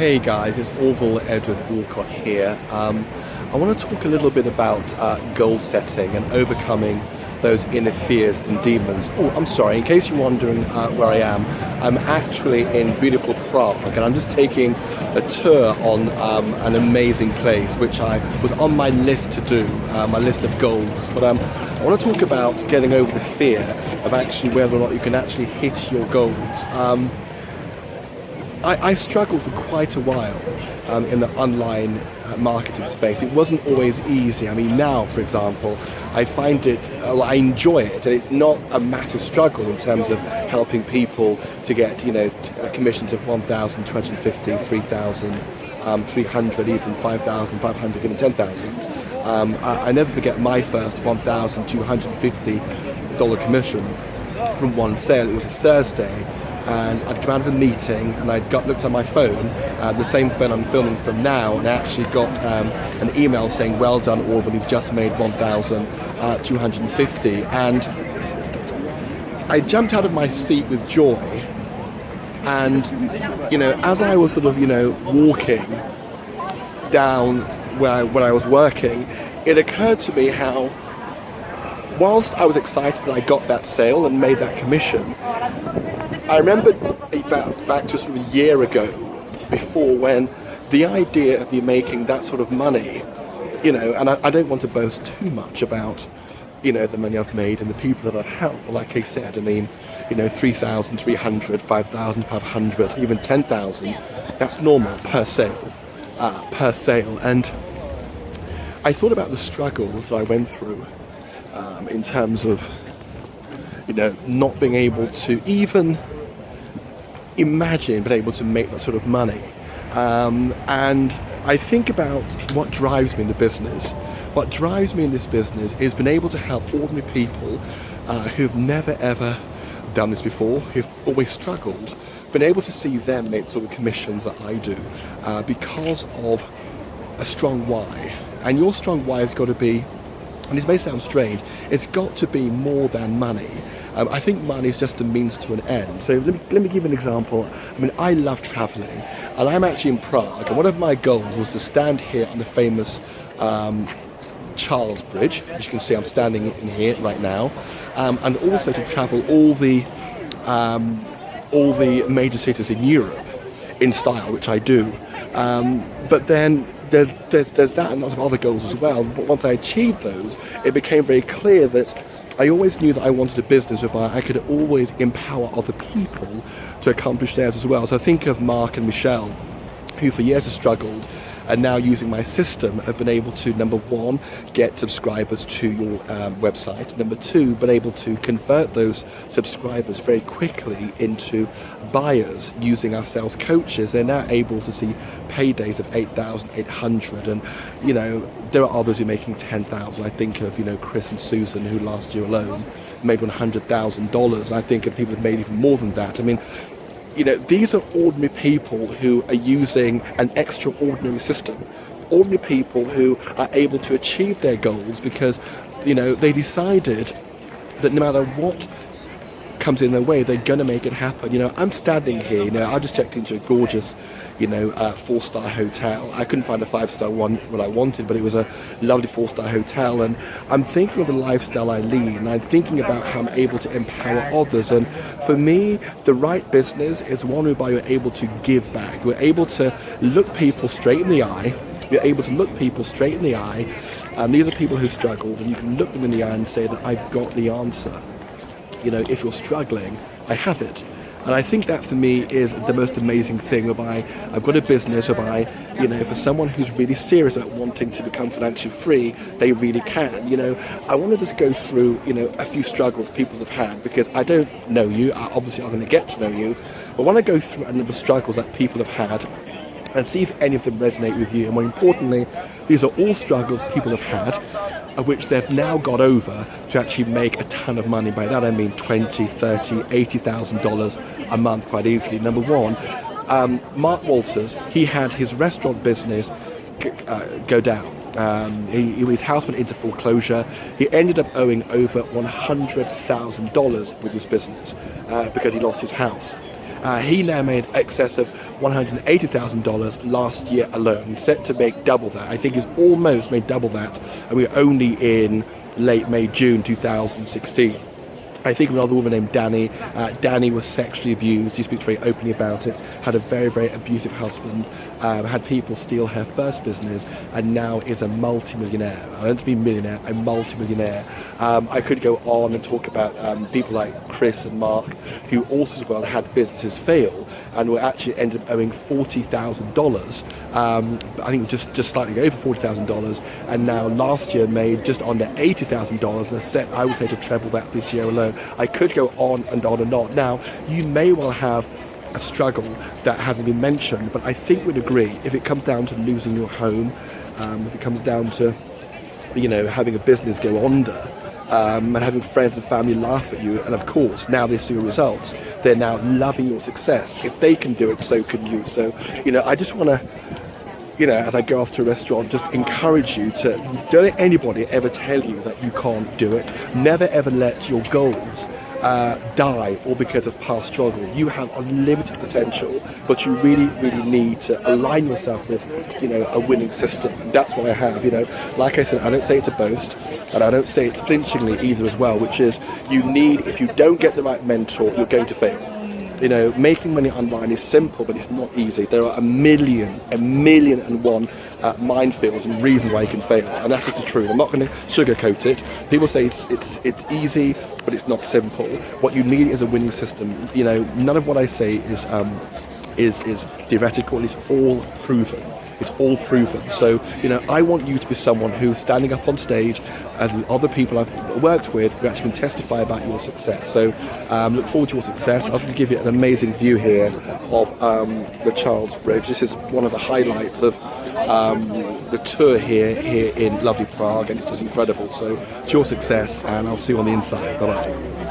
Hey guys, it's Orvil Edward Walcott here. I want to talk a little bit about goal setting and overcoming those inner fears and demons. Oh, I'm sorry, in case you're wondering where I am, I'm actually in beautiful Prague, and I'm just taking a tour on an amazing place which I was on my list to do, my list of goals. But I want to talk about getting over the fear of actually whether or not you can actually hit your goals. I struggled for quite a while in the online marketing space. It wasn't always easy. I mean, now, for example, I find it, I enjoy it, and it's not a massive struggle in terms of helping people to get, commissions of 1,250, 3,300, even 5,500, even 10,000. I never forget my first $1,250 commission from one sale. It was a Thursday. And I'd come out of a meeting and looked at my phone, the same phone I'm filming from now, and I actually got an email saying, "Well done, Orvil, you've just made 1,250. And I jumped out of my seat with joy. And, as I was sort of, walking down where I was working, it occurred to me how, whilst I was excited that I got that sale and made that commission, I remembered back to sort of a year ago before, when the idea of me making that sort of money, and I don't want to boast too much about, the money I've made and the people that I've helped. But like I said, 3,300, 5,500, even 10,000, that's normal per sale. And I thought about the struggles I went through in terms of, not being able to even imagine being able to make that sort of money. And I think about what drives me in the business. What drives me in this business is being able to help ordinary people who've never ever done this before, who've always struggled, been able to see them make sort of commissions that I do because of a strong why. And your strong why has got to be, and this may sound strange, it's got to be more than money. I think money is just a means to an end. So let me give you an example. I love traveling, and I'm actually in Prague, and one of my goals was to stand here on the famous Charles Bridge. As you can see, I'm standing in here right now, and also to travel all the major cities in Europe in style, which I do. But then there's that and lots of other goals as well. But once I achieved those, it became very clear that I always knew that I wanted a business whereby I could always empower other people to accomplish theirs as well. So I think of Mark and Michelle, who for years have struggled, and now using my system have been able to, number one, get subscribers to your website. Number two, been able to convert those subscribers very quickly into buyers using our sales coaches. They're now able to see paydays of 8,800, and there are others who are making 10,000. I think of Chris and Susan, who last year alone made $100,000. I think of people who've made even more than that. These are ordinary people who are using an extraordinary system. Ordinary people who are able to achieve their goals because, they decided that no matter what comes in their way, they're going to make it happen. I'm standing here, I just checked into a gorgeous, 4-star hotel. I couldn't find a 5-star one what I wanted, but it was a lovely 4-star hotel, and I'm thinking of the lifestyle I lead, and I'm thinking about how I'm able to empower others. And for me, the right business is one whereby you're able to give back. You're able to look people straight in the eye. You're able to look people straight in the eye, and these are people who struggled, and you can look them in the eye and say that I've got the answer. If you're struggling, I have it. And I think that for me is the most amazing thing, whereby I've got a business whereby, for someone who's really serious about wanting to become financially free, they really can. I want to just go through, a few struggles people have had, because I don't know you, obviously I'm going to get to know you, but I want to go through a number of struggles that people have had and see if any of them resonate with you. And more importantly, these are all struggles people have had, of which they've now got over to actually make a ton of money. By that I mean $20,000, $30,000, $80,000 a month quite easily. Number one, Mark Walters, he had his restaurant business go down. His house went into foreclosure. He ended up owing over $100,000 with his business because he lost his house. He now made excess of $180,000 last year alone. He's set to make double that. I think he's almost made double that, and we're only in late May, June 2016. I think of another woman named Danny. Danny was sexually abused. She speaks very openly about it. Had a very, very abusive husband. Had people steal her first business, and now is a multi-millionaire. I don't mean millionaire, a multi-millionaire. I could go on and talk about people like Chris and Mark, who also as well had businesses fail and were actually ended up owing $40,000. I think just slightly over $40,000, and now last year made just under $80,000, and are set, I would say, to treble that this year alone. I could go on and on and on. Now, you may well have a struggle that hasn't been mentioned, but I think we'd agree, if it comes down to losing your home, if it comes down to, having a business go under, and having friends and family laugh at you, and of course, now they see your results, they're now loving your success. If they can do it, so can you. So, I just want to, as I go off to a restaurant, just encourage you to, don't let anybody ever tell you that you can't do it. Never ever let your goals die all because of past struggle. You have unlimited potential, but you really, really need to align yourself with, a winning system. And that's what I have. Like I said, I don't say it to boast, and I don't say it flinchingly either as well, which is if you don't get the right mentor, you're going to fail. Making money online is simple, but it's not easy. There are a million and one minefields and reasons why you can fail, and that's just the truth. I'm not going to sugarcoat it. People say it's easy, but it's not simple. What you need is a winning system. None of what I say is theoretical. It's all proven. It's all proven. So, I want you to be someone who's standing up on stage as other people I've worked with who actually can testify about your success. So, look forward to your success. I'll just give you an amazing view here of the Charles Bridge. This is one of the highlights of the tour here in lovely Prague, and it's just incredible. So, it's your success, and I'll see you on the inside. Bye-bye.